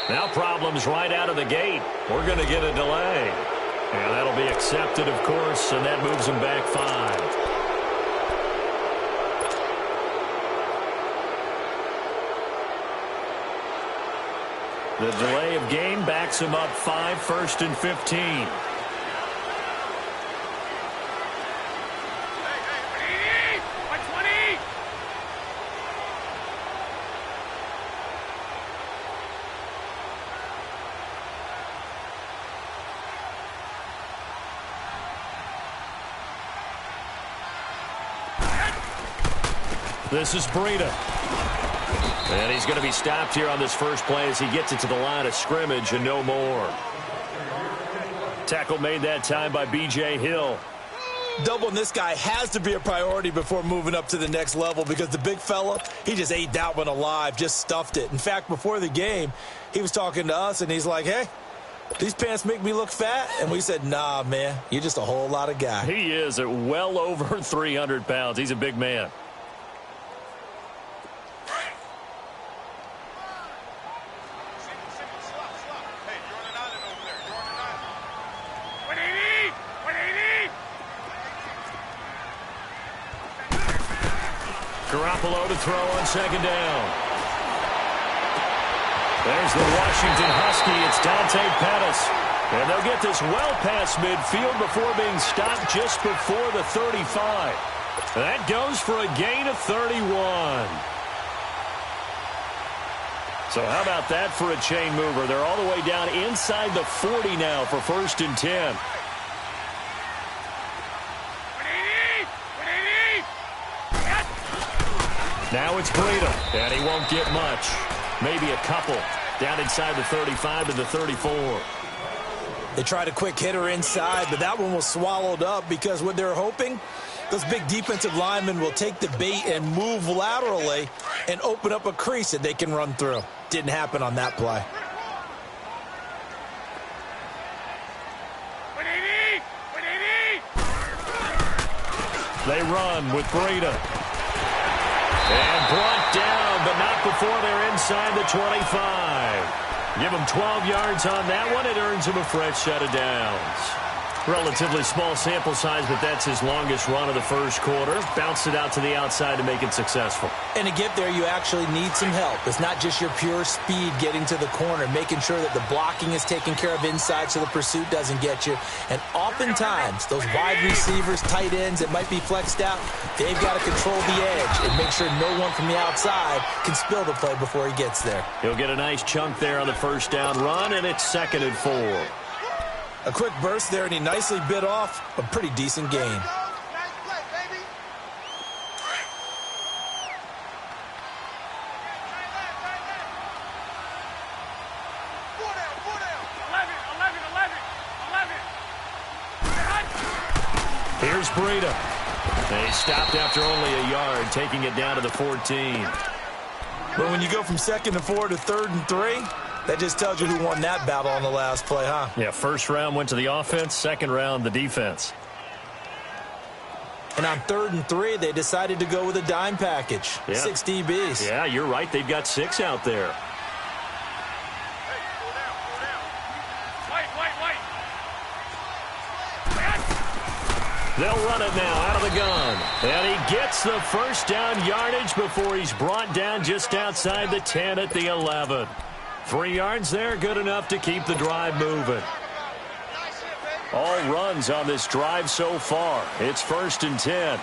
Now problems right out of the gate. We're going to get a delay. And that'll be accepted, of course, and that moves them back 5. The delay of game backs him up 5, 1st and 15. This is Breida. And he's going to be stopped here on this first play as he gets it to the line of scrimmage and no more. Tackle made that time by B.J. Hill. Doubling this guy has to be a priority before moving up to the next level because the big fella, he just ate that one alive, just stuffed it. In fact, before the game, he was talking to us, and he's like, hey, these pants make me look fat? And we said, nah, man, you're just a whole lot of guy. He is at well over 300 pounds. He's a big man. Garoppolo to throw on 2nd down. There's the Washington Husky. It's Dante Pettis. And they'll get this well past midfield before being stopped just before the 35. That goes for a gain of 31. So how about that for a chain mover? They're all the way down inside the 40 now for 1st and 10. Now it's Breida, and he won't get much. Maybe a couple. Down inside the 35 to the 34. They tried a quick hitter inside, but that one was swallowed up because what they're hoping, those big defensive linemen will take the bait and move laterally and open up a crease that they can run through. Didn't happen on that play. They run with Breida. And brought down, but not before they're inside the 25. Give them 12 yards on that one. It earns them a fresh set of downs. Relatively small sample size, but that's his longest run of the first quarter. Bounced it out to the outside to make it successful. And to get there, you actually need some help. It's not just your pure speed getting to the corner, making sure that the blocking is taken care of inside so the pursuit doesn't get you. And oftentimes, those wide receivers, tight ends that might be flexed out, they've got to control the edge and make sure no one from the outside can spill the play before he gets there. He'll get a nice chunk there on the first down run, and it's 2nd and 4. A quick burst there, and he nicely bit off a pretty decent gain. Here's Breida. They stopped after only a yard, taking it down to the 14. But when you go from 2nd and 4 to 3rd and 3, that just tells you who won that battle on the last play, huh? Yeah, first round went to the offense, second round the defense. And on 3rd and 3, they decided to go with a dime package. Yeah. 6 DBs. Yeah, you're right. They've got 6 out there. They'll run it now out of the gun. And he gets the first down yardage before he's brought down just outside the 10 at the 11. 3 yards there, good enough to keep the drive moving. All runs on this drive so far. It's 1st and 10.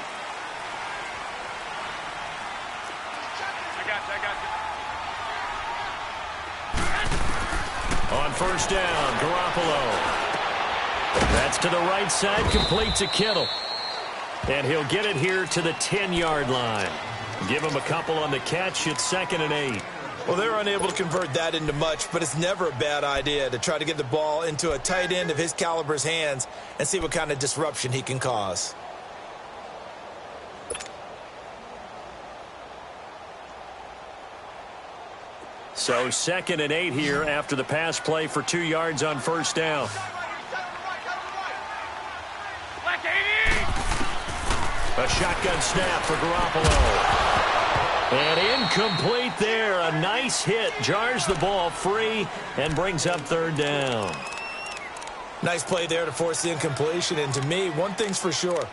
On 1st down, Garoppolo. That's to the right side, complete to Kittle. And he'll get it here to the 10-yard line. Give him a couple on the catch. It's 2nd and 8. Well, they're unable to convert that into much, but it's never a bad idea to try to get the ball into a tight end of his caliber's hands and see what kind of disruption he can cause. So 2nd and 8 here after the pass play for 2 yards on 1st down. A shotgun snap for Garoppolo. And incomplete there. A nice hit. Jars the ball free and brings up third down. Nice play there to force the incompletion. And to me, one thing's for sure.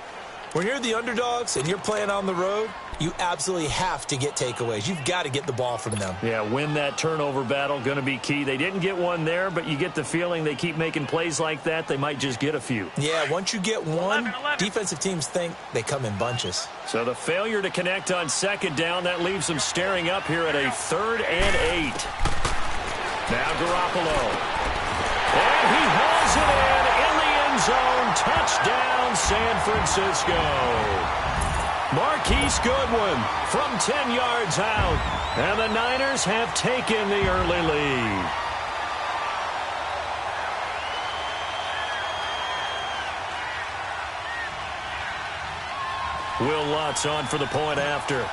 When you're the underdogs and you're playing on the road, you absolutely have to get takeaways. You've got to get the ball from them. Yeah, win that turnover battle, going to be key. They didn't get one there, but you get the feeling they keep making plays like that, they might just get a few. Yeah, once you get one, defensive teams think they come in bunches. So the failure to connect on second down, that leaves them staring up here at a 3rd and 8. Now Garoppolo. And he hauls it in the end zone. Touchdown, San Francisco. Marquise Goodwin from 10 yards out. And the Niners have taken the early lead. Will Lutz on for the point after.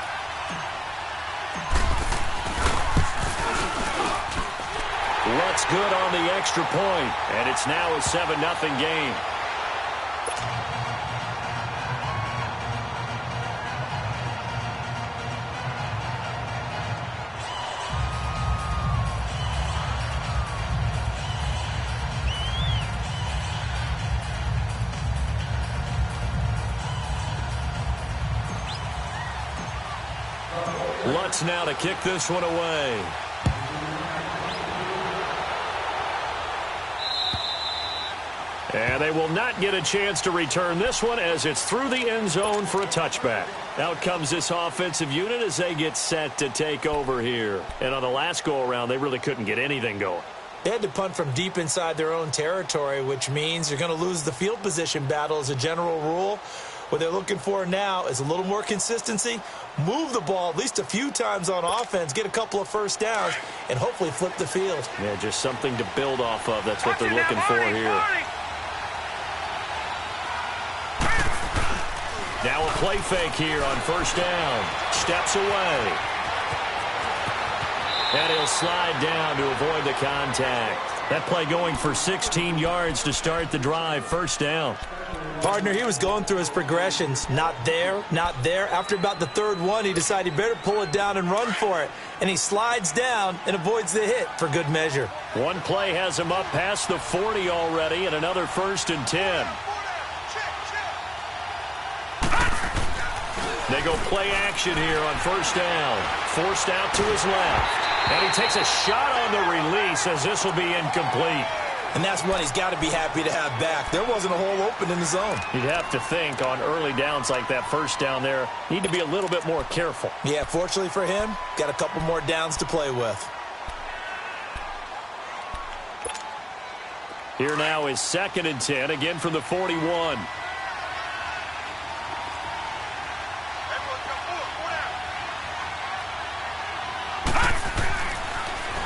Lutz good on the extra point, and it's now a 7-0 game. Lutz now to kick this one away. And they will not get a chance to return this one as it's through the end zone for a touchback. Out comes this offensive unit as they get set to take over here. And on the last go-around, they really couldn't get anything going. They had to punt from deep inside their own territory, which means you're going to lose the field position battle as a general rule. What they're looking for now is a little more consistency, move the ball at least a few times on offense, get a couple of first downs, and hopefully flip the field. Yeah, just something to build off of. That's what they're looking for here. Now a play fake here on first down. Steps away. And he'll slide down to avoid the contact. That play going for 16 yards to start the drive. First down. Partner, he was going through his progressions. Not there, not there. After about the third one, he decided he better pull it down and run for it. And he slides down and avoids the hit for good measure. One play has him up past the 40 already, and another 1st and 10. They go play action here on first down. Forced out to his left. And he takes a shot on the release as this will be incomplete. And that's one he's got to be happy to have back. There wasn't a hole open in the zone. You'd have to think on early downs like that first down there, need to be a little bit more careful. Yeah, fortunately for him, got a couple more downs to play with. Here now is 2nd and 10, again from the 41.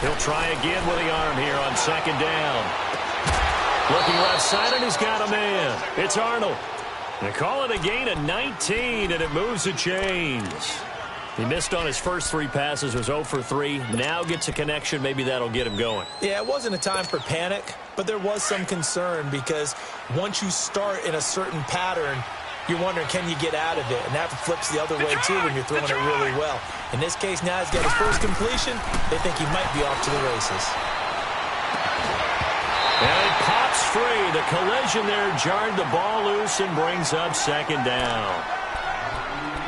He'll try again with the arm here on 2nd down. Looking left side, and he's got a man. It's Arnold. They call it a gain of 19, and it moves the chains. He missed on his first 3 passes, was 0 for 3. Now gets a connection. Maybe that'll get him going. Yeah, it wasn't a time for panic, but there was some concern because once you start in a certain pattern, you're wondering, can you get out of it? And that flips the other way, too, when you're throwing it really well. In this case, now he's got his first completion. They think he might be off to the races. And it pops free. The collision there jarred the ball loose and brings up 2nd down.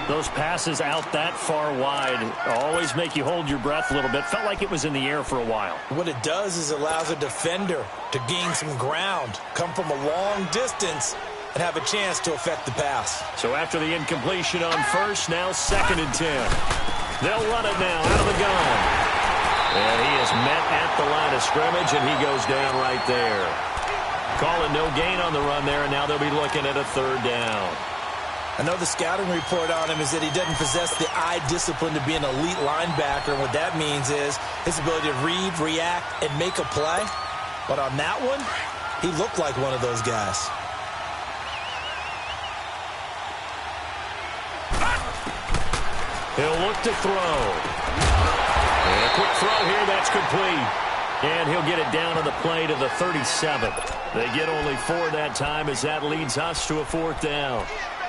Those passes out that far wide always make you hold your breath a little bit. Felt like it was in the air for a while. What it does is it allows a defender to gain some ground, come from a long distance, and have a chance to affect the pass. So after the incompletion on first, now 2nd and 10. They'll run it now out of the gun. And he is met at the line of scrimmage, and he goes down right there. Calling no gain on the run there, and now they'll be looking at a 3rd down. I know the scouting report on him is that he doesn't possess the eye discipline to be an elite linebacker. And what that means is his ability to read, react, and make a play. But on that one, he looked like one of those guys. He'll look to throw. And a quick throw here, that's complete. And he'll get it down on the play to the 37. They get only 4 that time as that leads us to a 4th down.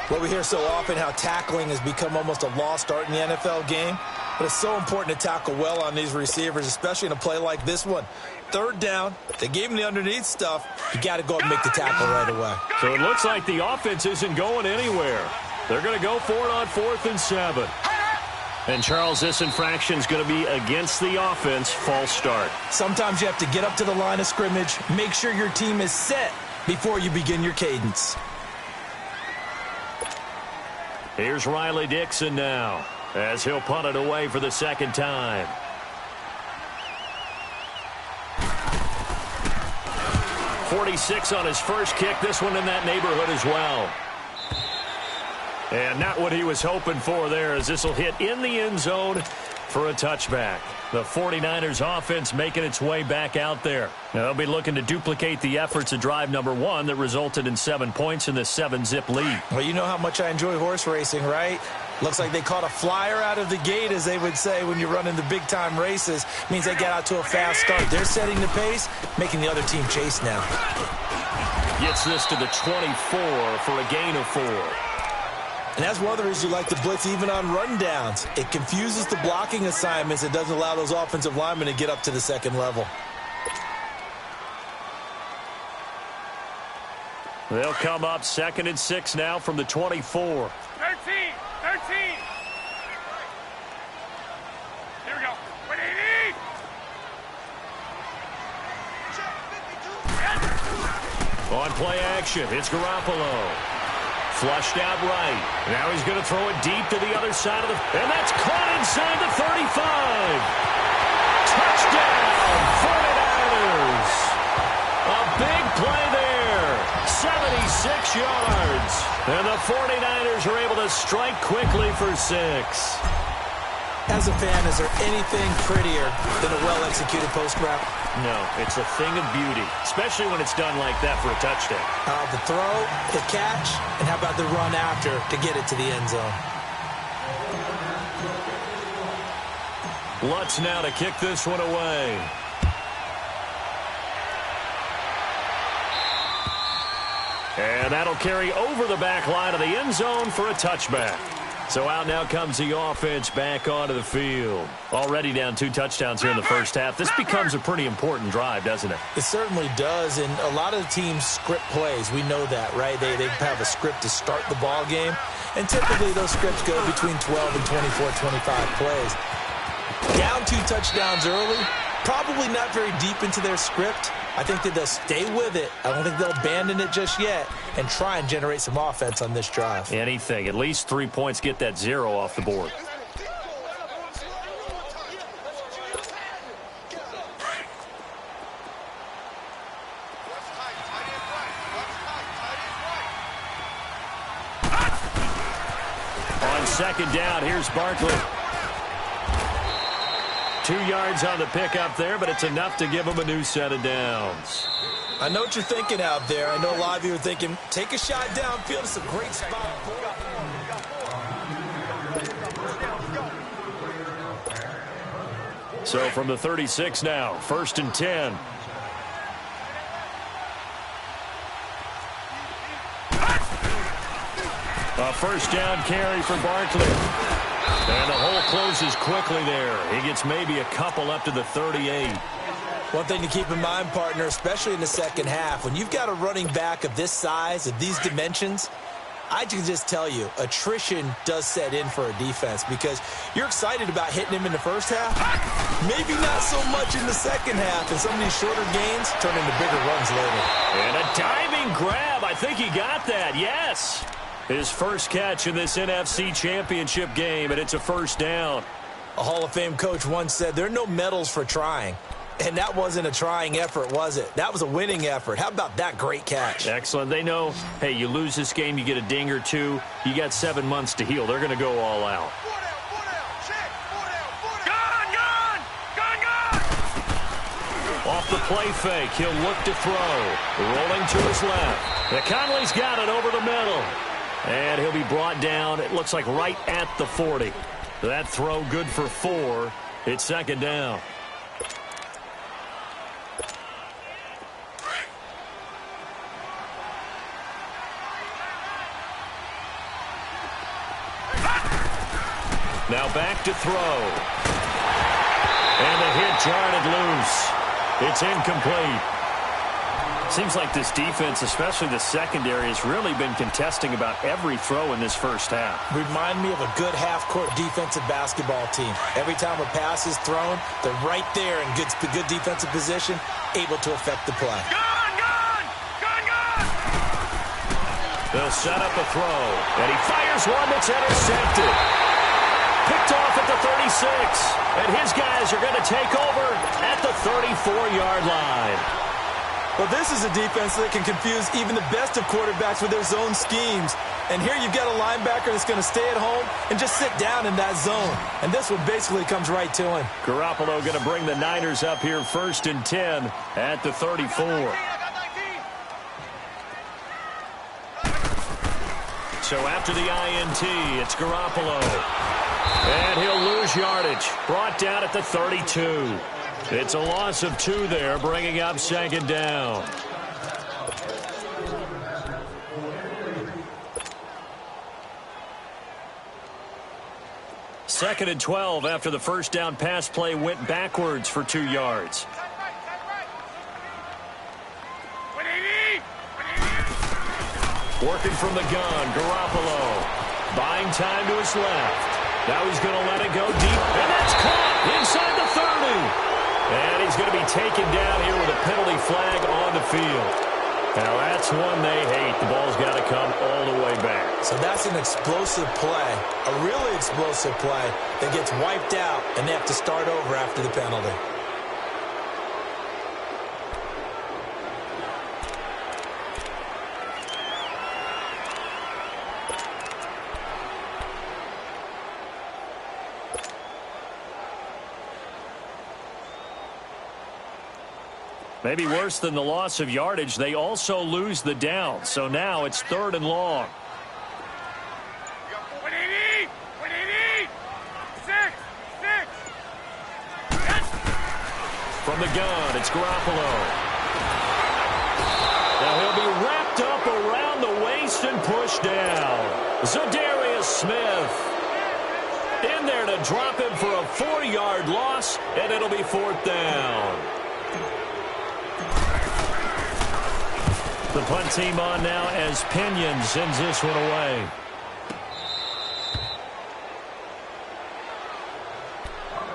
Well, we hear so often how tackling has become almost a lost art in the NFL game. But it's so important to tackle well on these receivers, especially in a play like this one. Third down, they gave him the underneath stuff. You got to go up and make the tackle right away. So it looks like the offense isn't going anywhere. They're going to go for it on 4th and 7. And, Charles, this infraction is going to be against the offense. False start. Sometimes you have to get up to the line of scrimmage, make sure your team is set before you begin your cadence. Here's Riley Dixon now, as he'll punt it away for the second time. .46 on his first kick. This one in that neighborhood as well. And not what he was hoping for there, as this will hit in the end zone for a touchback. The 49ers offense making its way back out there. Now they'll be looking to duplicate the efforts of drive number 1 that resulted in 7 points in the 7-zip lead. Well, you know how much I enjoy horse racing, right? Looks like they caught a flyer out of the gate, as they would say when you're running the big-time races. Means they get out to a fast start. They're setting the pace, making the other team chase now. Gets this to the 24 for a gain of 4. And that's one of the reasons you like to blitz even on rundowns. It confuses the blocking assignments. It doesn't allow those offensive linemen to get up to the second level. They'll come up 2nd and 6 now from the 24. 13. Here we go. 180. On play action, it's Garoppolo. Flushed out right. Now he's going to throw it deep to the other side of the... And that's caught inside the 35. Touchdown, 49ers. A big play there. 76 yards. And the 49ers are able to strike quickly for 6. As a fan, is there anything prettier than a well-executed post route? No, it's a thing of beauty, especially when it's done like that for a touchdown. The throw, the catch, and how about the run after to get it to the end zone? Lutz now to kick this one away. And that'll carry over the back line of the end zone for a touchback. So out now comes the offense back onto the field. Already down 2 touchdowns here in the first half. This becomes a pretty important drive, doesn't it? It certainly does, and a lot of teams script plays. We know that, right? They have a script to start the ball game, and typically those scripts go between 12 and 24, 25 plays. Down 2 touchdowns early, probably not very deep into their script. I think that they'll stay with it. I don't think they'll abandon it just yet and try and generate some offense on this drive. Anything. At least 3 points. Get that 0 off the board. On 2nd down, here's Barkley. 2 yards on the pickup there, but it's enough to give them a new set of downs. I know what you're thinking out there. I know a lot of you are thinking, take a shot downfield. It's a great spot. So from the 36 now, 1st and 10. A first down carry for Barkley. And the hole closes quickly there. He gets maybe a couple up to the 38. One thing to keep in mind, partner, especially in the second half, when you've got a running back of this size, of these dimensions, I can just tell you, attrition does set in for a defense because you're excited about hitting him in the first half. Maybe not so much in the second half, and some of these shorter gains turn into bigger runs later. And a diving grab. I think he got that, yes. His first catch in this NFC Championship game, and it's a first down. A Hall of Fame coach once said, there are no medals for trying. And that wasn't a trying effort, was it? That was a winning effort. How about that great catch? Excellent. They know, hey, you lose this game, you get a ding or 2. You got 7 months to heal. They're going to go all out. Off the play fake, he'll look to throw. Rolling to his left. Conley's got it over the middle. And he'll be brought down, it looks like right at the 40. That throw good for 4. It's 2nd down. Now back to throw. And the hit jarred it loose. It's incomplete. Seems like this defense, especially the secondary, has really been contesting about every throw in this first half. Remind me of a good half-court defensive basketball team. Every time a pass is thrown, they're right there in good defensive position, able to affect the play. They'll set up a throw, and he fires one that's intercepted. Picked off at the 36, and his guys are going to take over at the 34-yard line. Well, this is a defense that can confuse even the best of quarterbacks with their zone schemes. And here you've got a linebacker that's going to stay at home and just sit down in that zone. And this one basically comes right to him. Garoppolo going to bring the Niners up here 1st and 10 at the 34. So after the INT, it's Garoppolo. And he'll lose yardage. Brought down at the 32. It's a loss of 2 there, bringing up 2nd down. Second and 12 after the first down pass play went backwards for 2 yards. Working from the gun, Garoppolo. Buying time to his left. Now he's going to let it go deep, and that's caught inside the 30. And he's going to be taken down here with a penalty flag on the field. Now that's one they hate. The ball's got to come all the way back. So that's an explosive play, a really explosive play that gets wiped out, and they have to start over after the penalty. Maybe worse than the loss of yardage, they also lose the down. So now it's 3rd and long. From the gun, it's Garoppolo. Now he'll be wrapped up around the waist and pushed down. Zadarius Smith in there to drop him for a 4-yard loss, and it'll be 4th down. The punt team on now as Pinion sends this one away.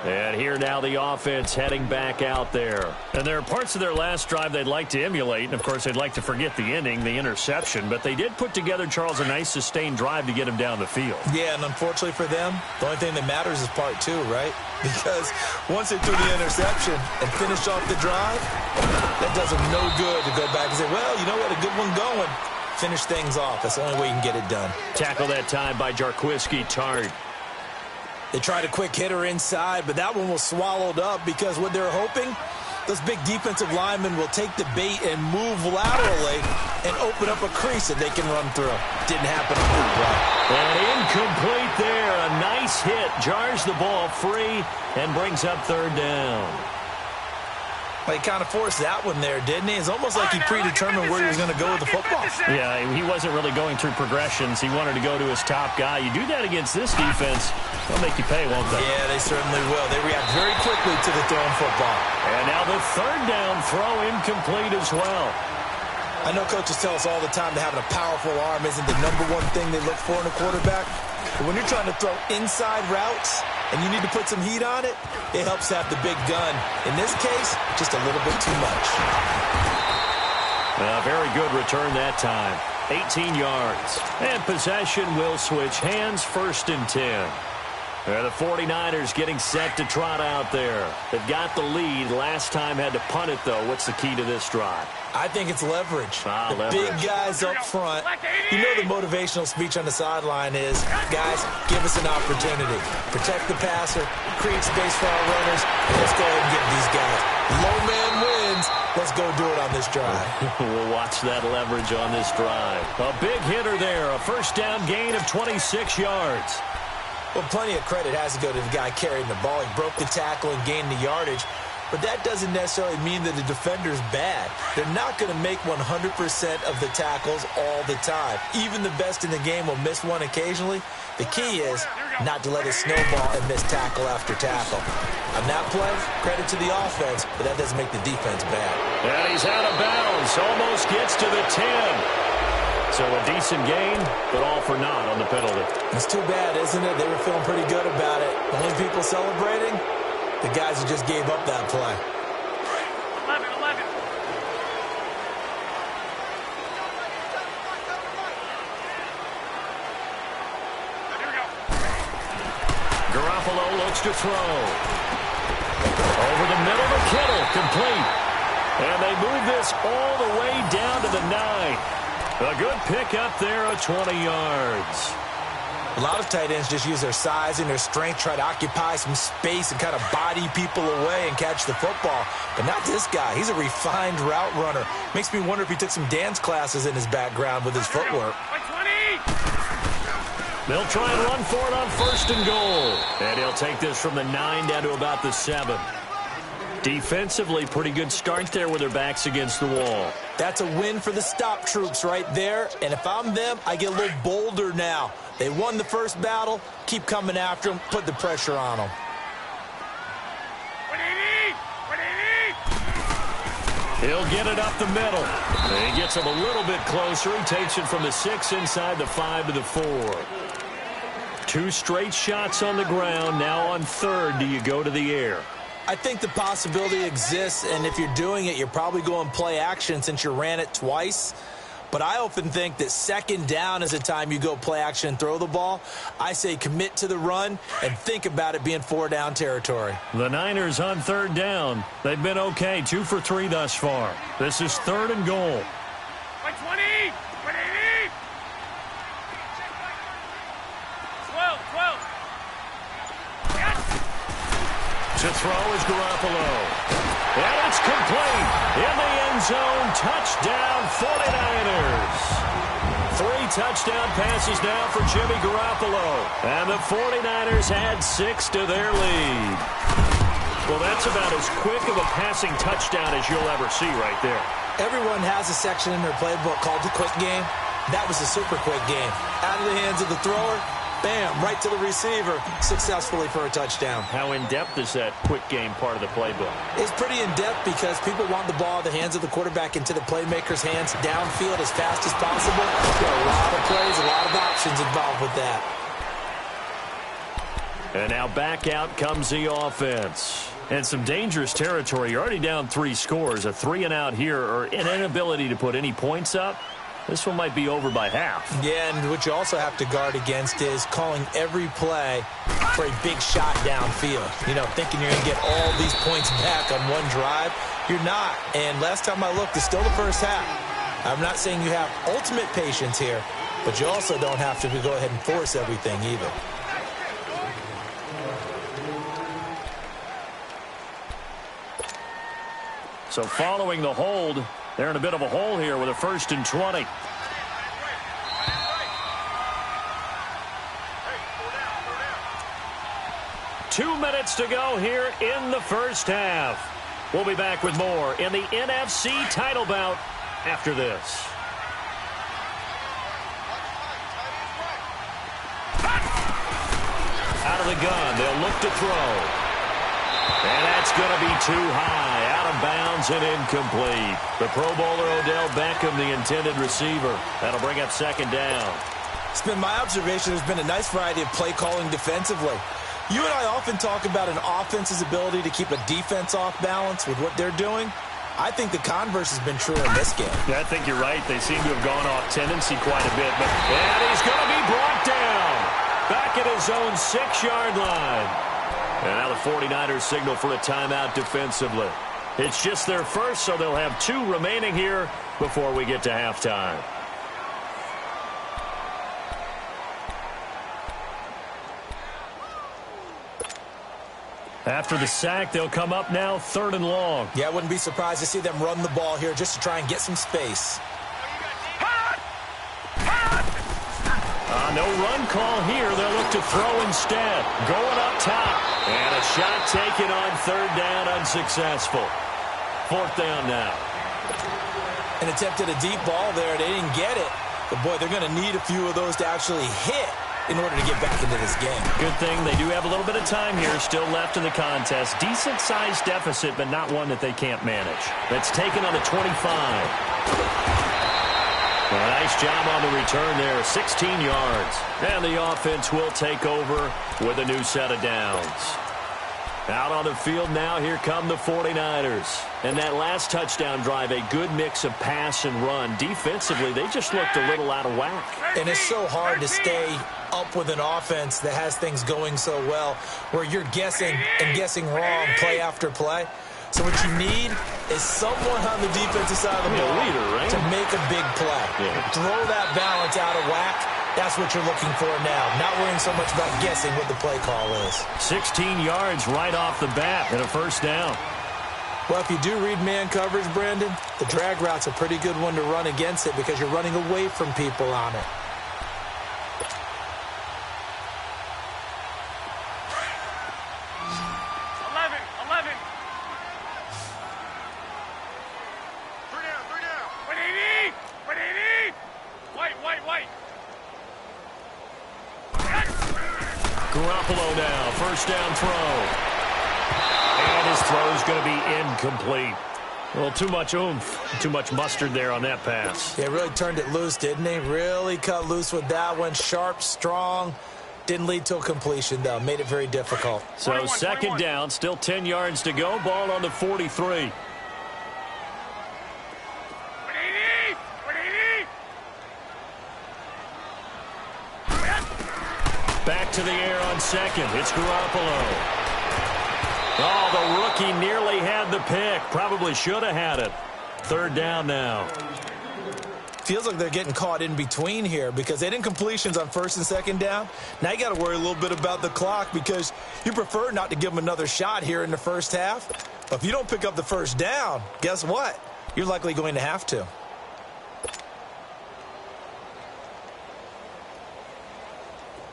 And here now the offense heading back out there. And there are parts of their last drive they'd like to emulate. And, of course, they'd like to forget the ending, the interception. But they did put together, Charles, a nice sustained drive to get him down the field. Yeah, and unfortunately for them, the only thing that matters is part 2, right? Because once they threw the interception and finished off the drive, that does them no good to go back and say, well, you know what, a good one going. Finish things off. That's the only way you can get it done. Tackle that time by Jarquiski Tart. They tried a quick hitter inside, but that one was swallowed up because what they're hoping, those big defensive linemen will take the bait and move laterally and open up a crease that they can run through. Didn't happen on that play. And incomplete there. A nice hit. Jars the ball free and brings up 3rd down. Well, he kind of forced that one there, didn't he? It's almost like he predetermined where he was going to go with the football. Yeah, he wasn't really going through progressions. He wanted to go to his top guy. You do that against this defense, they'll make you pay, won't they? Yeah, they certainly will. They react very quickly to the thrown football. And now the 3rd down throw incomplete as well. I know coaches tell us all the time that having a powerful arm isn't the #1 thing they look for in a quarterback. But when you're trying to throw inside routes and you need to put some heat on it, it helps have the big gun. In this case, just a little bit too much. Very good return that time. 18 yards. And possession will switch hands, 1st and 10. The 49ers getting set to trot out there. They've got the lead. Last time had to punt it, though. What's the key to this drive? I think it's leverage. Leverage. Big guys up front. You know the motivational speech on the sideline is, guys, give us an opportunity. Protect the passer, create space for our runners, and let's go ahead and get these guys. Low man wins. Let's go do it on this drive. We'll watch that leverage on this drive. A big hitter there. A 1st down gain of 26 yards. Well, plenty of credit has to go to the guy carrying the ball. He broke the tackle and gained the yardage. but that doesn't necessarily mean that the defender's bad. They're not going to make 100% of the tackles all the time. Even the best in the game will miss one occasionally. The key is not to let it snowball and miss tackle after tackle. On that play, credit to the offense, but that doesn't make the defense bad. And he's out of bounds. Almost gets to the 10. So a decent gain, but all for naught on the penalty. It's too bad, isn't it? They were feeling pretty good about it. The only people celebrating, the guys who just gave up that play. 11. Here we go. Garoppolo looks to throw. Over the middle to Kittle, complete. And they move this all the way down to the 9. A good pick up there at 20 yards. A lot of tight ends just use their size and their strength, try to occupy some space and kind of body people away and catch the football. But not this guy. He's a refined route runner. Makes me wonder if he took some dance classes in his background with his footwork. They'll try and run for it on 1st and goal. And he'll take this from the 9 down to about the 7. Defensively, pretty good start there with their backs against the wall. That's a win for the stop troops right there. And if I'm them, I get a little bolder now. They won the first battle. Keep coming after them. Put the pressure on them. He'll get it up the middle. And he gets him a little bit closer. He takes it from the 6 inside the 5 to the 4. 2 straight shots on the ground. Now on 3rd, do you go to the air? I think the possibility exists, and if you're doing it, you're probably going play action since you ran it twice. But I often think that 2nd down is the time you go play action and throw the ball. I say commit to the run and think about it being 4-down territory. The Niners on 3rd down. They've been okay, 2 for 3 thus far. This is 3rd and goal. 20. 12. To throw is Garoppolo. And it's complete. In the end zone, touchdown 49ers. 3 touchdown passes now for Jimmy Garoppolo. And the 49ers add 6 to their lead. Well, that's about as quick of a passing touchdown as you'll ever see right there. Everyone has a section in their playbook called the quick game. That was a super quick game. Out of the hands of the thrower, bam, right to the receiver, successfully for a touchdown. How in-depth is that quick game part of the playbook? It's pretty in-depth because people want the ball in the hands of the quarterback into the playmaker's hands downfield as fast as possible. There are a lot of plays, a lot of options involved with that. And now back out comes the offense. And some dangerous territory. You're already down 3 scores. A 3-and-out here or an inability to put any points up. This one might be over by half. Yeah, and what you also have to guard against is calling every play for a big shot downfield. You know, thinking you're going to get all these points back on one drive. You're not. And last time I looked, it's still the first half. I'm not saying you have ultimate patience here, but you also don't have to go ahead and force everything either. So following the hold, they're in a bit of a hole here with a 1st and 20. Two minutes to go here in the first half. We'll be back with more in the NFC title bout after this. Out of the gun, they'll look to throw. And that's going to be too high, out of bounds and incomplete. The Pro Bowler Odell Beckham, the intended receiver. That'll bring up 2nd down. It's been my observation there's been a nice variety of play calling defensively. You and I often talk about an offense's ability to keep a defense off balance with what they're doing. I think the converse has been true in this game. Yeah, I think you're right. They seem to have gone off tendency quite a bit. And he's going to be brought down back at his own 6-yard line. And now the 49ers signal for a timeout defensively. It's just their first, so they'll have 2 remaining here before we get to halftime. After the sack, they'll come up now 3rd and long. Yeah, I wouldn't be surprised to see them run the ball here just to try and get some space. A No run call here. They'll look to throw instead. Going up top. And a shot taken on third down, unsuccessful. Fourth down now. An attempt at a deep ball there. They didn't get it. But, boy, they're going to need a few of those to actually hit in order to get back into this game. Good thing they do have a little bit of time here still left in the contest. Decent-sized deficit, but not one that they can't manage. That's taken on the 25. A nice job on the return there, 16 yards. And the offense will take over with a new set of downs. Out on the field now, here come the 49ers. And that last touchdown drive, a good mix of pass and run. Defensively, they just looked a little out of whack. And it's so hard to stay up with an offense that has things going so well, where you're guessing and guessing wrong play after play. So what you need is someone on the defensive side of the ball to make a big play. Throw that balance out of whack. That's what you're looking for now. Not worrying so much about guessing what the play call is. 16 yards right off the bat and a first down. Well, if you do read man coverage, Brandon, the drag route's a pretty good one to run against it because you're running away from people on it. Garoppolo now, first down throw. And his throw's going to be incomplete. Well, too much oomph, too much mustard there on that pass. Yeah, really turned it loose, didn't he? Really cut loose with that one. Sharp, strong. Didn't lead to a completion, though. Made it very difficult. So 21, second 21. Down, still 10 yards to go. Ball on the 43. Back to the air on second. It's Garoppolo. Oh, the rookie nearly had the pick. Probably should have had it. Third down now. Feels like they're getting caught in between here because they didn't completions on first and second down. Now you got to worry a little bit about the clock because you prefer not to give them another shot here in the first half. But if you don't pick up the first down, guess what? You're likely going to have to.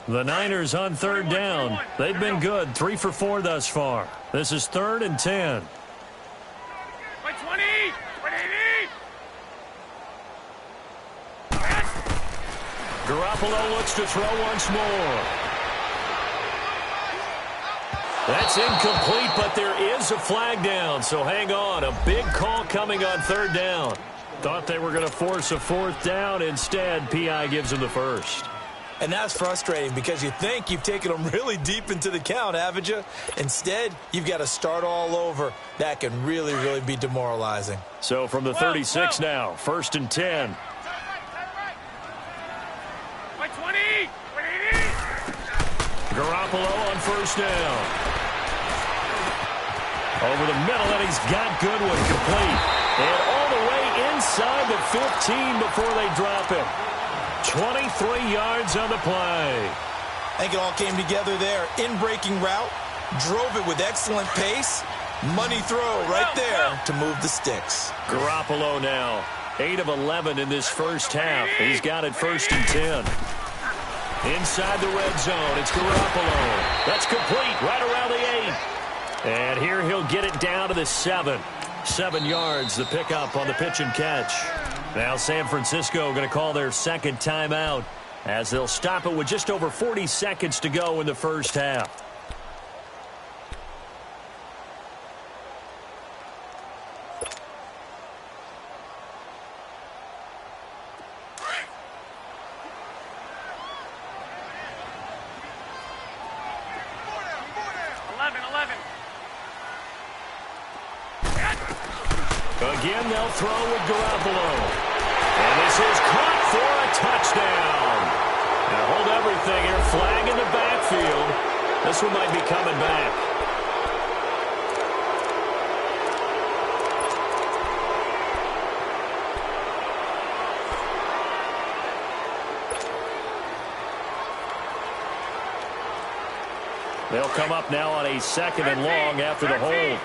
The Niners on third down. They've been good. 3 for 4 thus far. This is 3rd and 10. 20. Garoppolo looks to throw once more. That's incomplete, but there is a flag down, so hang on. A big call coming on third down. Thought they were going to force a fourth down. Instead, P.I. gives them the first. And that's frustrating because you think you've taken them really deep into the count, haven't you? Instead, you've got to start all over. That can really, really be demoralizing. So from the 36 now, 1st and 10. Garoppolo on first down. Over the middle, and he's got Goodwin complete. And all the way inside the 15 before they drop him. 23 yards on the play. I think it all came together there. In-breaking route, drove it with excellent pace. Money throw right there to move the sticks. Garoppolo now, 8 of 11 in this first half. He's got it 1st and 10. Inside the red zone, it's Garoppolo. That's complete right around the 8. And here he'll get it down to the 7. 7 yards, the pickup on the pitch and catch. Now San Francisco going to call their second timeout as they'll stop it with just over 40 seconds to go in the first half. Again, they'll throw with Garoppolo. And this is caught for a touchdown. Now hold everything here. Flag in the backfield. This one might be coming back. They'll come up now on a 2nd and long after the hold.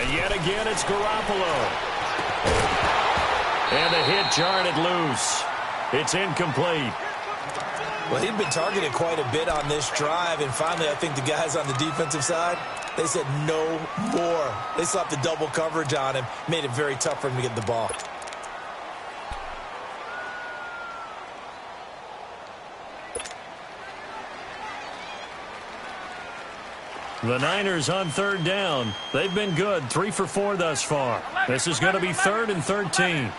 And yet again, it's Garoppolo. And the hit jarred it loose. It's incomplete. Well, he'd been targeted quite a bit on this drive, and finally I think the guys on the defensive side, they said no more. They slapped the double coverage on him, made it very tough for him to get the ball. The Niners on third down. They've been good, 3 for 4 thus far. This is going to be 3rd and 13.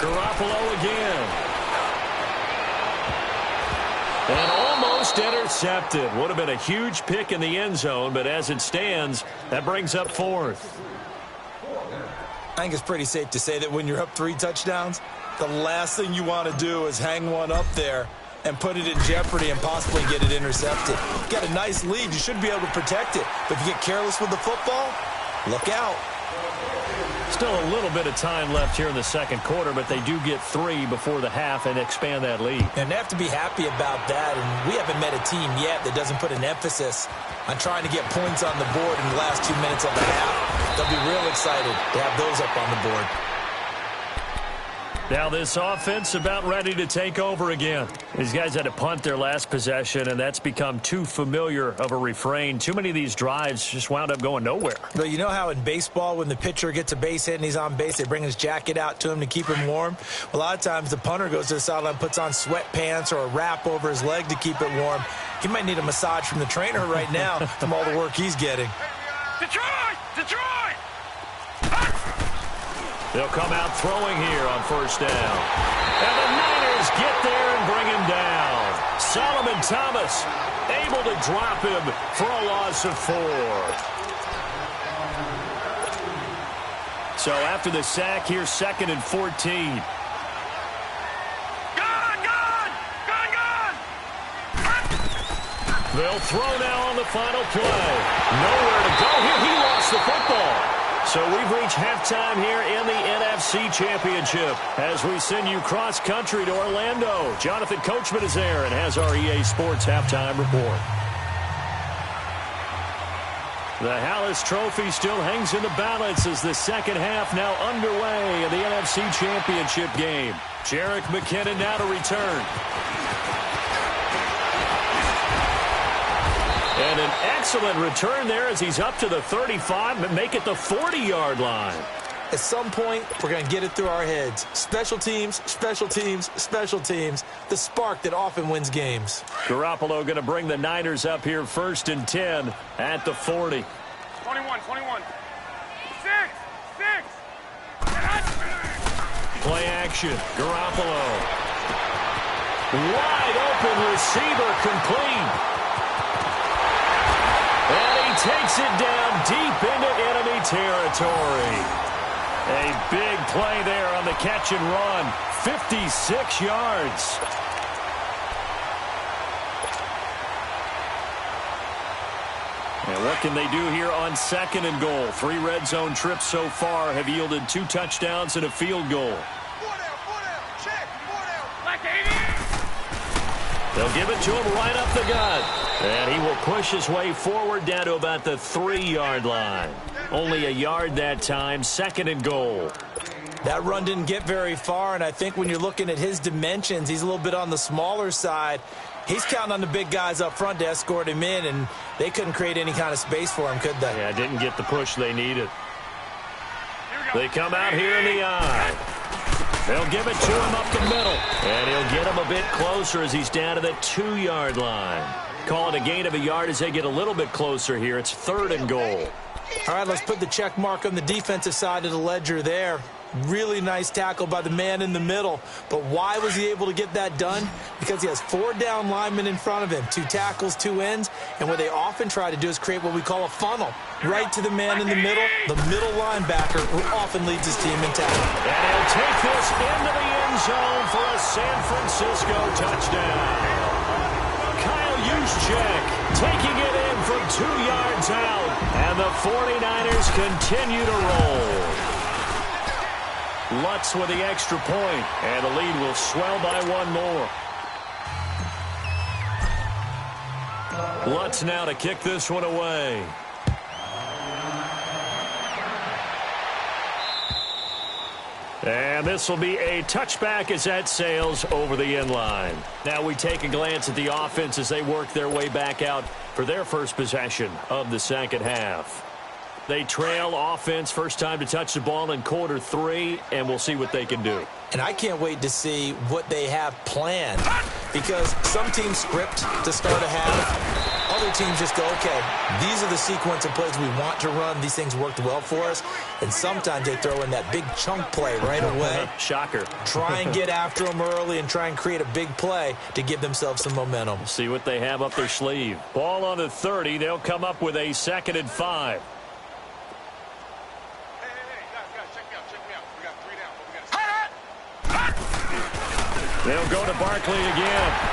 Garoppolo again. And almost intercepted. Would have been a huge pick in the end zone, but as it stands, that brings up 4th. I think it's pretty safe to say that when you're up 3 touchdowns, the last thing you want to do is hang one up there and put it in jeopardy and possibly get it intercepted. You got a nice lead. You should be able to protect it. But if you get careless with the football, look out. Still a little bit of time left here in the second quarter, but they do get 3 before the half and expand that lead. And they have to be happy about that. And we haven't met a team yet that doesn't put an emphasis on trying to get points on the board in the last 2 minutes of the half. They'll be real excited to have those up on the board. Now this offense about ready to take over again. These guys had to punt their last possession, and that's become too familiar of a refrain. Too many of these drives just wound up going nowhere. But you know how in baseball when the pitcher gets a base hit and he's on base, they bring his jacket out to him to keep him warm? A lot of times the punter goes to the sideline, puts on sweatpants or a wrap over his leg to keep it warm. He might need a massage from the trainer right now from all the work he's getting. Detroit! Detroit! They'll come out throwing here on first down. And the Niners get there and bring him down. Solomon Thomas able to drop him for a loss of 4. So after the sack here, 2nd and 14. They'll throw now on the final play. Nowhere to go here. He lost the football. So we've reached halftime here in the NFC Championship as we send you cross-country to Orlando. Jonathan Coachman is there and has our EA Sports halftime report. The Hallis Trophy still hangs in the balance as the second half now underway in the NFC Championship game. Jerick McKinnon now to return. And an excellent return there as he's up to the 35 and make it the 40-yard line. At some point, we're going to get it through our heads. Special teams, special teams, special teams. The spark that often wins games. Garoppolo going to bring the Niners up here 1st and 10 at the 40. 21. 6. Play action. Garoppolo. Wide open receiver complete. And he takes it down deep into enemy territory. A big play there on the catch and run. 56 yards. And what can they do here on 2nd and goal? 3 red zone trips so far have yielded 2 touchdowns and a field goal. They'll give it to him right up the gut. And he will push his way forward down to about the 3-yard line. Only a yard that time, 2nd and goal. That run didn't get very far, and I think when you're looking at his dimensions, he's a little bit on the smaller side. He's counting on the big guys up front to escort him in, and they couldn't create any kind of space for him, could they? Yeah, didn't get the push they needed. They come out here in the eye. They'll give it to him up the middle. And he'll get him a bit closer as he's down to the 2-yard line. Call it a gain of a yard as they get a little bit closer here. It's 3rd and goal. All right, let's put the check mark on the defensive side of the ledger there. Really nice tackle by the man in the middle. But why was he able to get that done? Because he has 4 down linemen in front of him, 2 tackles, 2 ends. And what they often try to do is create what we call a funnel. Right to the man in the middle linebacker, who often leads his team in tackle. And he'll take this into the end zone for a San Francisco touchdown. Kyle Juszczyk taking it in from 2 yards out. And the 49ers continue to roll. Lutz with the extra point, and the lead will swell by 1 more. Lutz now to kick this one away. And this will be a touchback as that sails over the end line. Now we take a glance at the offense as they work their way back out for their first possession of the second half. They trail offense, first time to touch the ball in quarter 3, and we'll see what they can do. And I can't wait to see what they have planned, because some teams script to start a half. Other teams just go, okay, these are the sequence of plays we want to run. These things worked well for us. And sometimes they throw in that big chunk play right away. Shocker. Try and get after them early and try and create a big play to give themselves some momentum. See what they have up their sleeve. Ball on the 30. They'll come up with a 2nd and 5. They'll go to Barkley again.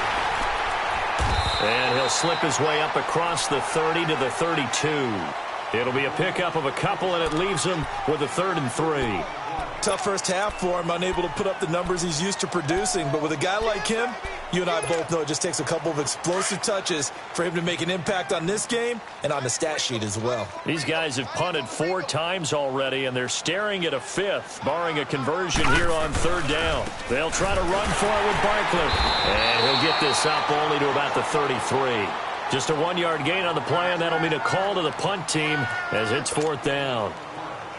And he'll slip his way up across the 30 to the 32. It'll be a pickup of a couple, and it leaves him with a 3rd and 3. Tough first half for him, unable to put up the numbers he's used to producing. But with a guy like him, you and I both know it just takes a couple of explosive touches for him to make an impact on this game and on the stat sheet as well. These guys have punted 4 times already, and they're staring at a 5th, barring a conversion here on 3rd down. They'll try to run for it with Barkley. And he'll get this up only to about the 33. Just a 1-yard gain on the play, and that'll mean a call to the punt team as it's 4th down.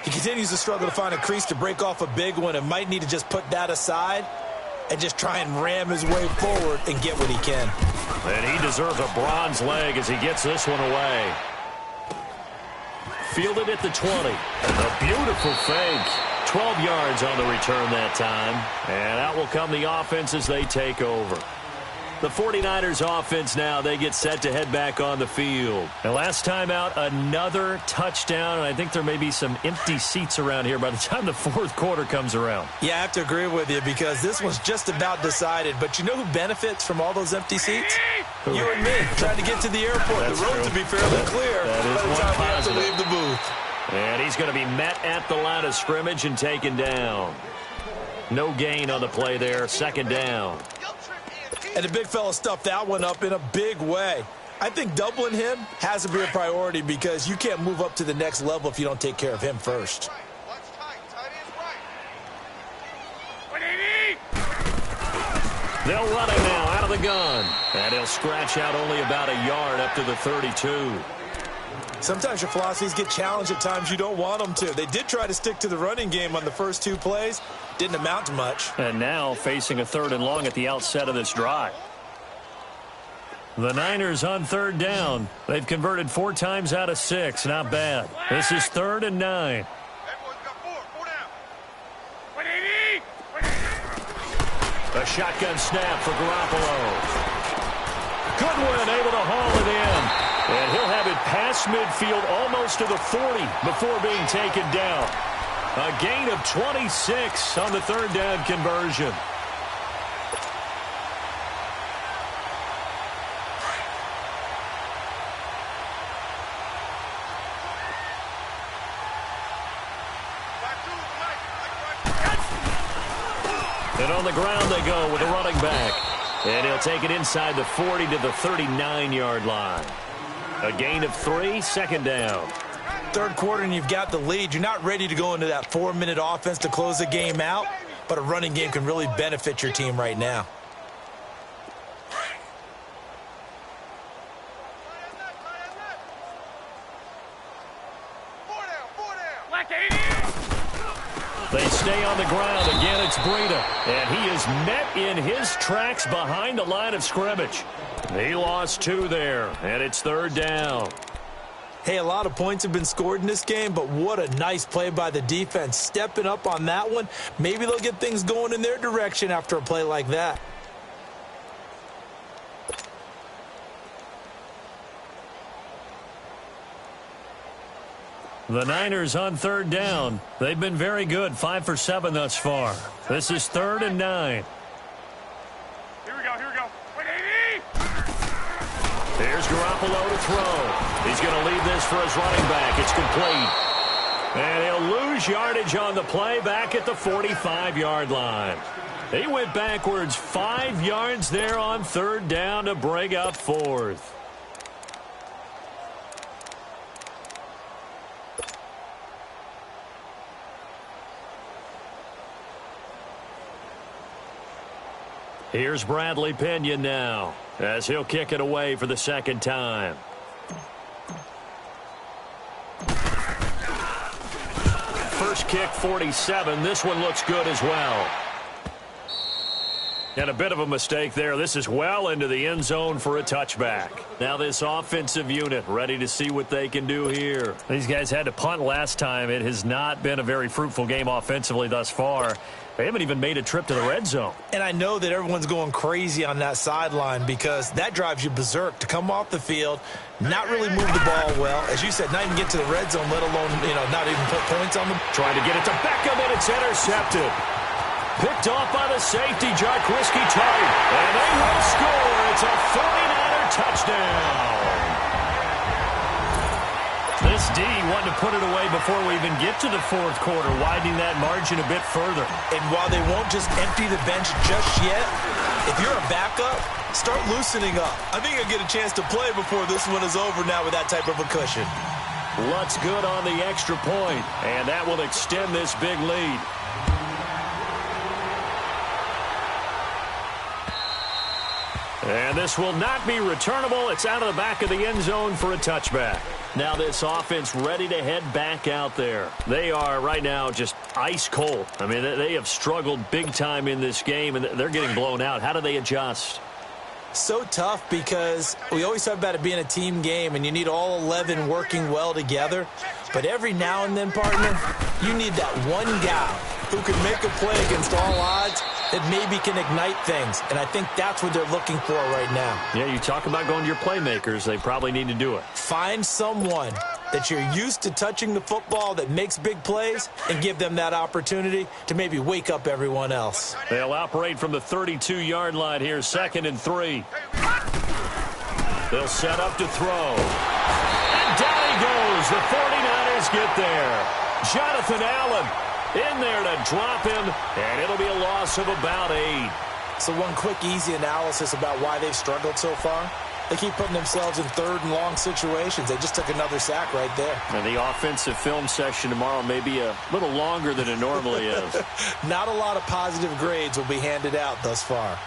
He continues to struggle to find a crease to break off a big one and might need to just put that aside and just try and ram his way forward and get what he can. And he deserves a bronze leg as he gets this one away. Fielded at the 20. A beautiful fake. 12 yards on the return that time. And out will come the offense as they take over. The 49ers offense now, they get set to head back on the field. And last time out, another touchdown. And I think there may be some empty seats around here by the time the 4th quarter comes around. Yeah, I have to agree with you because this one's just about decided. But you know who benefits from all those empty seats? Who? You and me, trying to get to the airport. That's the road true. to be fairly clear that is by the one time we have to positive. leave the booth. And he's going to be met at the line of scrimmage and taken down. No gain on the play there. 2nd down. And the big fella stuffed that one up in a big way. I think doubling him has to be a priority because you can't move up to the next level if you don't take care of him first. They'll run it now out of the gun. And he'll scratch out only about a yard up to the 32. Sometimes your philosophies get challenged at times you don't want them to. They did try to stick to the running game on the first 2 plays. Didn't amount to much. And now facing a 3rd and long at the outset of this drive. The Niners on 3rd down. They've converted 4 times out of 6. Not bad. This is 3rd and 9. A shotgun snap for Garoppolo. Goodwin able to haul it in. And he'll have it past midfield almost to the 40 before being taken down. A gain of 26 on the 3rd down conversion. And on the ground they go with the running back. And he'll take it inside the 40 to the 39-yard line. A gain of 3, 2nd down. 3rd quarter and you've got the lead. You're not ready to go into that 4-minute offense to close the game out, but a running game can really benefit your team right now. They stay on the ground. Again, it's Breida. And he is met in his tracks behind the line of scrimmage. He lost 2 there, and it's 3rd down. Hey, a lot of points have been scored in this game, but what a nice play by the defense. Stepping up on that one. Maybe they'll get things going in their direction after a play like that. The Niners on 3rd down. They've been very good, 5 for 7 thus far. This is 3rd and 9. Here we go, here we go. Here's Garoppolo to throw. He's going to leave this for his running back. It's complete. And he'll lose yardage on the play back at the 45-yard line. He went backwards 5 yards there on 3rd down to bring up 4th. Here's Bradley Pinion now as he'll kick it away for the second time. First kick, 47. This one looks good as well. And a bit of a mistake there. This is well into the end zone for a touchback. Now this offensive unit ready to see what they can do here. These guys had to punt last time. It has not been a very fruitful game offensively thus far. They haven't even made a trip to the red zone. And I know that everyone's going crazy on that sideline because that drives you berserk to come off the field, not really move the ball well. As you said, not even get to the red zone, let alone, not even put points on them. Trying to get it to Beckham, and it's intercepted. Picked off by the safety, Jarkowski tight. And they will score. It's a 49er touchdown. This D wanted to put it away before we even get to the fourth quarter, widening that margin a bit further. And while they won't just empty the bench just yet, if you're a backup, start loosening up. I think you'll get a chance to play before this one is over now with that type of a cushion. Lutz good on the extra point, and that will extend this big lead. And this will not be returnable. It's out of the back of the end zone for a touchback. Now this offense ready to head back out there. They are right now just ice cold. I mean, they have struggled big time in this game, and they're getting blown out. How do they adjust? So tough because we always talk about it being a team game, and you need all 11 working well together. But every now and then, partner, you need that one guy who can make a play against all odds that maybe can ignite things. And I think that's what they're looking for right now. Yeah, you talk about going to your playmakers. They probably need to do it. Find someone that you're used to touching the football that makes big plays and give them that opportunity to maybe wake up everyone else. They'll operate from the 32-yard line here, 2nd and 3. They'll set up to throw. And down he goes. The 49ers get there. Jonathan Allen in there to drop him, and it'll be a loss of about 8. So one quick, easy analysis about why they've struggled so far. They keep putting themselves in third and long situations. They just took another sack right there. And the offensive film session tomorrow may be a little longer than it normally is. Not a lot of positive grades will be handed out thus far.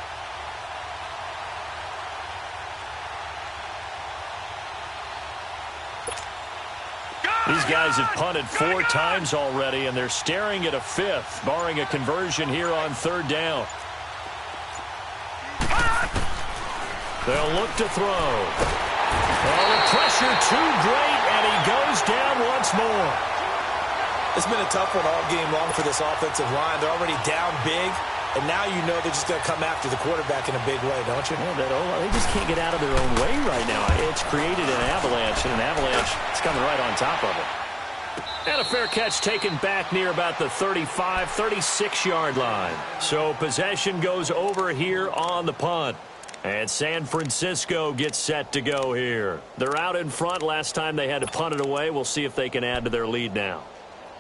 These guys have punted 4 times already, and they're staring at a 5th, barring a conversion here on 3rd down. They'll look to throw. Oh, the pressure too great, and he goes down once more. It's been a tough one all game long for this offensive line. They're already down big, and now you know they're just going to come after the quarterback in a big way, don't you? Yeah, they just can't get out of their own way right now. It's created an avalanche, and an avalanche is coming right on top of it. And a fair catch taken back near about the 35, 36-yard line. So possession goes over here on the punt. And San Francisco gets set to go here. They're out in front. Last time they had to punt it away. We'll see if they can add to their lead now.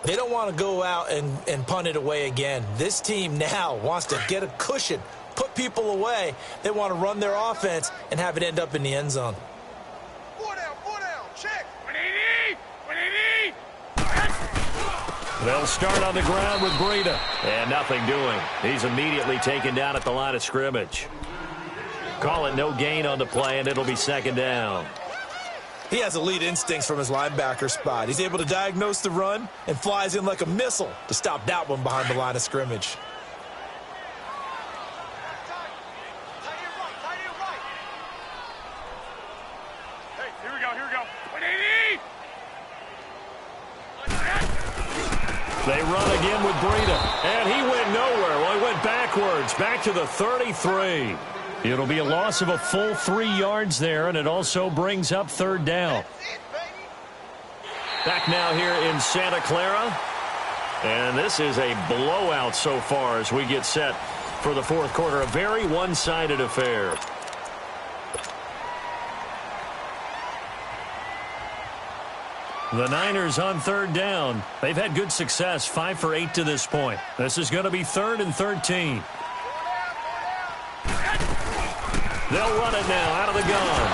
They don't want to go out and punt it away again. This team now wants to get a cushion, put people away. They want to run their offense and have it end up in the end zone. 4 down, check. 180, 180. They'll start on the ground with Breida. And nothing doing. He's immediately taken down at the line of scrimmage. Call it no gain on the play, and it'll be 2nd down. He has elite instincts from his linebacker spot. He's able to diagnose the run and flies in like a missile to stop that one behind the line of scrimmage. Hey, here we go. 180. They run again with Breida, and he went nowhere. Well, he went backwards, back to the 33. It'll be a loss of a full 3 yards there, and it also brings up 3rd down. Back now here in Santa Clara. And this is a blowout so far as we get set for the 4th quarter. A very one-sided affair. The Niners on 3rd down. They've had good success, 5 for 8 to this point. This is going to be 3rd and 13. They'll run it now out of the gun.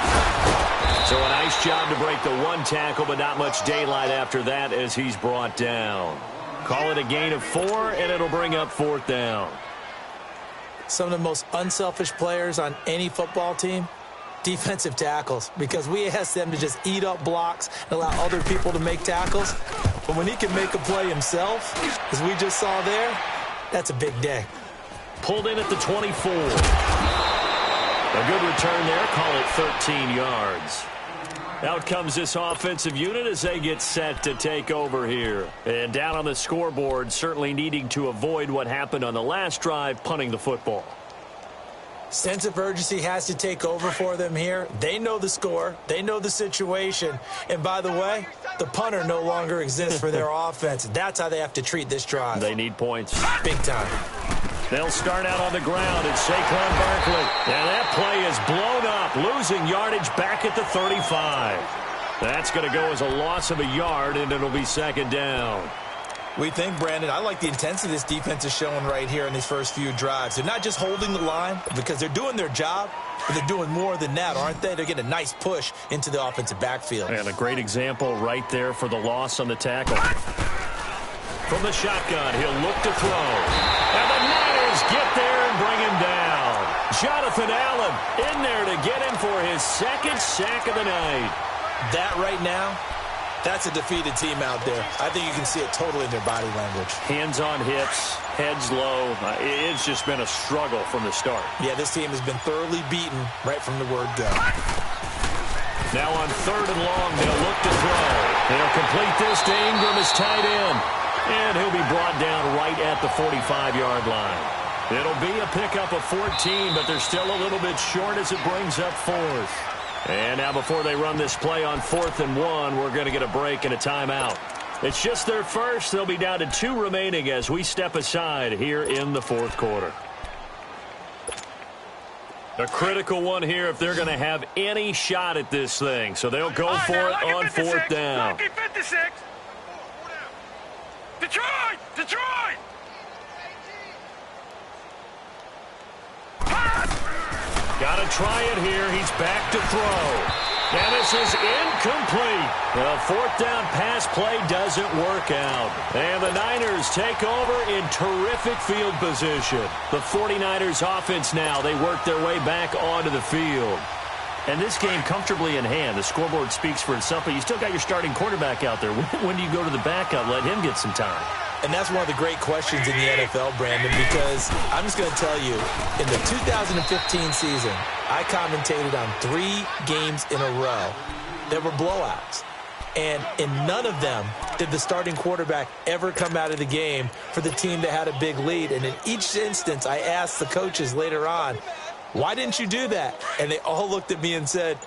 So a nice job to break the 1 tackle, but not much daylight after that as he's brought down. Call it a gain of 4, and it'll bring up 4th down. some of the most unselfish players on any football team? Defensive tackles, because we ask them to just eat up blocks and allow other people to make tackles. But when he can make a play himself, as we just saw there, that's a big day. Pulled in at the 24. A good return there. Call it 13 yards. Out comes this offensive unit as they get set to take over here. And down on the scoreboard, certainly needing to avoid what happened on the last drive, punting the football. Sense of urgency has to take over for them here. They know the score. They know the situation. And by the way, the punter no longer exists for their offense. That's how they have to treat this drive. They need points. Big time. They'll start out on the ground. It's Saquon Barkley. And that play is blown up, losing yardage back at the 35. That's going to go as a loss of a yard, and it'll be second down. We think, Brandon, I like the intensity this defense is showing right here in these first few drives. They're not just holding the line because they're doing their job, but they're doing more than that, aren't they? They're getting a nice push into the offensive backfield. And a great example right there for the loss on the tackle. From the shotgun, he'll look to throw. And the Niners get there and bring him down. Jonathan Allen in there to get him for his second sack of the night. That right now, that's a defeated team out there. I think you can see it totally in their body language. Hands on hips, heads low. It's just been a struggle from the start. Yeah, this team has been thoroughly beaten right from the word go. Now on third and long, they'll look to throw. They'll complete this to Ingram as tight end. And he'll be brought down right at the 45-yard line. It'll be a pickup of 14, but they're still a little bit short as it brings up fourth. And now before they run this play on 4th and 1, we're going to get a break and a timeout. It's just their first. They'll be down to 2 remaining as we step aside here in the fourth quarter. A critical one here if they're going to have any shot at this thing. So they'll go for it on 4th down. Detroit! Detroit! Got to try it here. He's back to throw. And this is incomplete. The 4th down pass play doesn't work out. And the Niners take over in terrific field position. The 49ers offense now, they work their way back onto the field. And this game comfortably in hand. The scoreboard speaks for itself, but you still got your starting quarterback out there. When do you go to the backup? Let him get some time. And that's one of the great questions in the NFL, Brandon, because I'm just going to tell you, in the 2015 season, I commentated on 3 games in a row that were blowouts. And in none of them did the starting quarterback ever come out of the game for the team that had a big lead. And in each instance, I asked the coaches later on, why didn't you do that? And they all looked at me and said,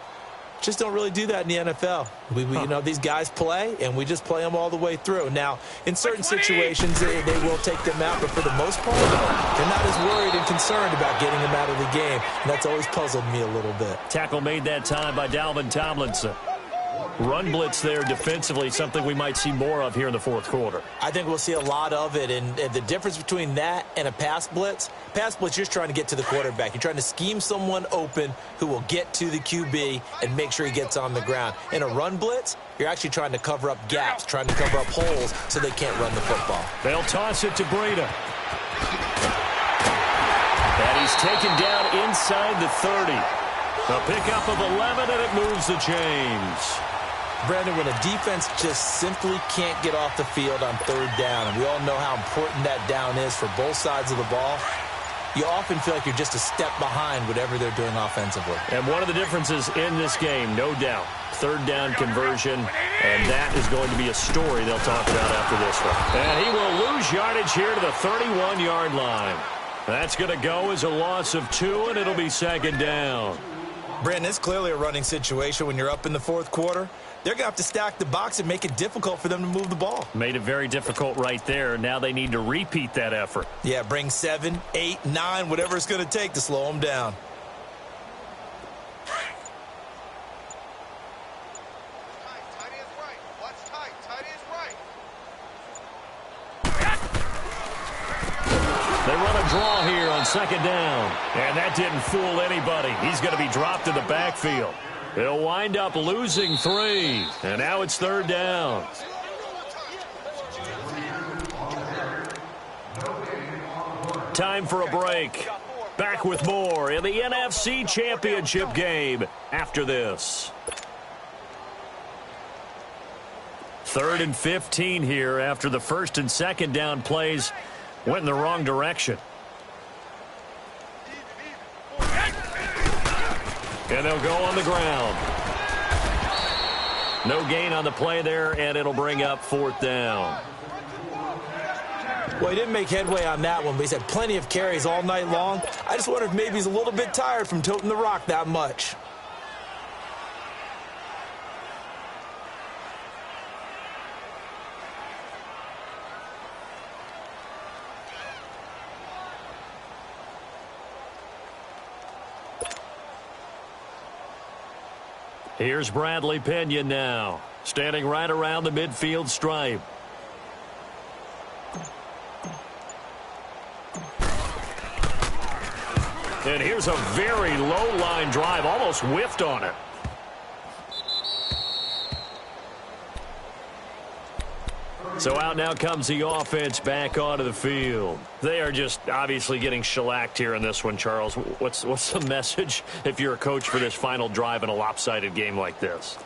just don't really do that in the NFL. We you know, these guys play, and we just play them all the way through. Now, in certain situations, they will take them out, but for the most part, they're not as worried and concerned about getting them out of the game, and that's always puzzled me a little bit. Tackle made that time by Dalvin Tomlinson. Run blitz there defensively, something we might see more of here in the fourth quarter. I think we'll see a lot of it, and the difference between that and a pass blitz, you're just trying to get to the quarterback. You're trying to scheme someone open who will get to the QB and make sure he gets on the ground. In a run blitz, you're actually trying to cover up gaps, trying to cover up holes so they can't run the football. They'll toss it to Breida. And he's taken down inside the 30. A pickup of 11, and it moves the chains. Brandon, when a defense just simply can't get off the field on 3rd down, and we all know how important that down is for both sides of the ball, you often feel like you're just a step behind whatever they're doing offensively. And one of the differences in this game, no doubt, 3rd down conversion, and that is going to be a story they'll talk about after this one. And he will lose yardage here to the 31-yard line. That's going to go as a loss of 2, and it'll be second down. Brandon, it's clearly a running situation when you're up in the fourth quarter. They're going to have to stack the box and make it difficult for them to move the ball. Made it very difficult right there. Now they need to repeat that effort. Yeah, bring 7, 8, 9, whatever it's going to take to slow them down. They run a draw here on second down. And that didn't fool anybody. He's going to be dropped in the backfield. He'll wind up losing 3. And now it's 3rd down. Time for a break. Back with more in the NFC Championship game after this. 3rd and 15 here after the first and second down plays went in the wrong direction. And they'll go on the ground. No gain on the play there, and it'll bring up 4th down. Well, he didn't make headway on that one, but he's had plenty of carries all night long. I just wonder if maybe he's a little bit tired from toting the rock that much. Here's Bradley Pinion now, standing right around the midfield stripe. And here's a very low line drive, almost whiffed on it. So out now comes the offense back onto the field. They are just obviously getting shellacked here in this one, Charles. What's the message if you're a coach for this final drive in a lopsided game like this?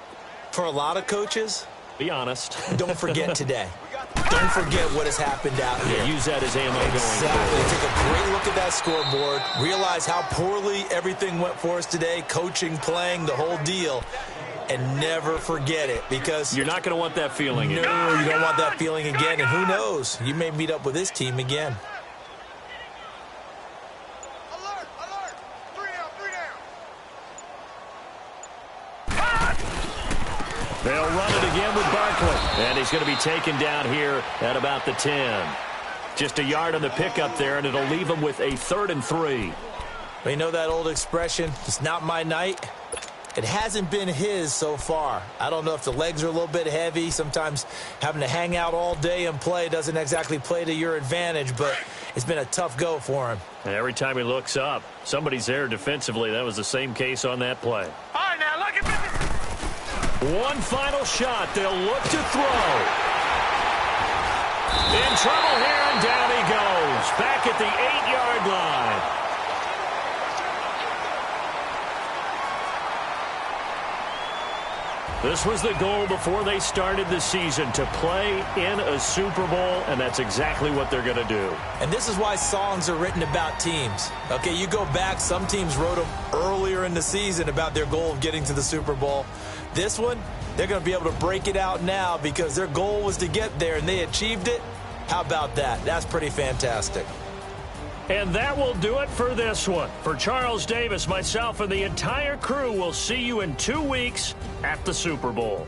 For a lot of coaches, be honest. Don't forget today. Don't forget what has happened out here. Use that as ammo going Exactly. forward. Take a great look at that scoreboard. Realize how poorly everything went for us today. Coaching, playing, the whole deal. And never forget it, because you're not going to want that feeling again. No, you don't want that feeling again. And who knows? You may meet up with this team again. Alert! Alert! 3 down, 3 down. They'll run it again with Barkley. And he's going to be taken down here at about the 10. Just a yard on the pickup there, and it'll leave him with a 3rd and 3. You know that old expression, it's not my night? It hasn't been his so far. I don't know if the legs are a little bit heavy. Sometimes having to hang out all day and play doesn't exactly play to your advantage, but it's been a tough go for him. And every time he looks up, somebody's there defensively. That was the same case on that play. All right, now, look at this. One final shot. They'll look to throw. In trouble here, and down he goes. Back at the 8-yard line. This was the goal before they started the season, to play in a Super Bowl, and that's exactly what they're going to do. And this is why songs are written about teams. Okay, you go back, some teams wrote them earlier in the season about their goal of getting to the Super Bowl. This one, they're going to be able to break it out now because their goal was to get there, and they achieved it. How about that? That's pretty fantastic. And that will do it for this one. For Charles Davis, myself, and the entire crew, we'll see you in 2 weeks at the Super Bowl.